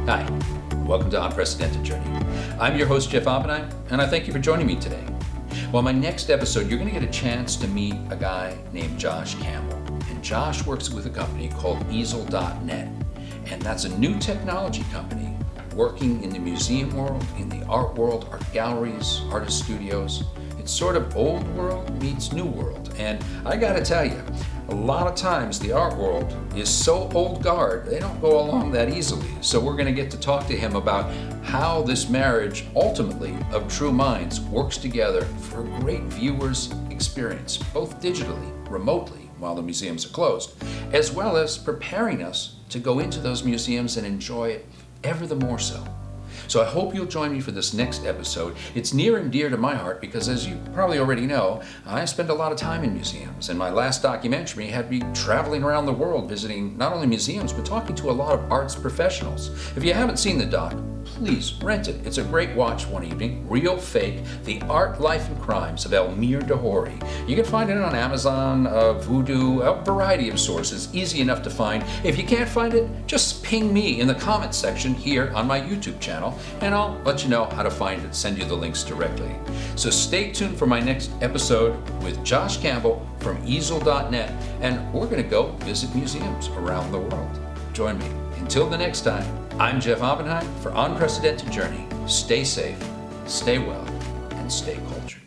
Hi, welcome to Unprecedented Journey. I'm your host, Jeff Oppenheim, and I thank you for joining me today. Well, my next episode, you're going to get a chance to meet a guy named Josh Campbell. And Josh works with a company called avaialble, and that's a new technology company working in the museum world, in the art world, art galleries, artist studios. It's sort of old world meets new world. And I got to tell you, a lot of times the art world is so old guard, they don't go along that easily. So we're going to get to talk to him about how this marriage, ultimately, of true minds works together for a great viewer's experience, both digitally, remotely, while the museums are closed, as well as preparing us to go into those museums and enjoy it ever the more so. So I hope you'll join me for this next episode. It's near and dear to my heart because, as you probably already know, I spend a lot of time in museums, and my last documentary had me traveling around the world visiting not only museums but talking to a lot of arts professionals. If you haven't seen the doc, please rent it. It's a great watch one evening. Real Fake, The Art, Life, and Crimes of Elmir Dahori. You can find it on Amazon, Vudu, a variety of sources, easy enough to find. If you can't find it, just ping me in the comments section here on my YouTube channel, and I'll let you know how to find it, send you the links directly. So stay tuned for my next episode with Josh Campbell from avaialble, and we're going to go visit museums around the world. Join me. Until the next time, I'm Jeff Oppenheim for Unprecedented Journey. Stay safe, stay well, and stay cultured.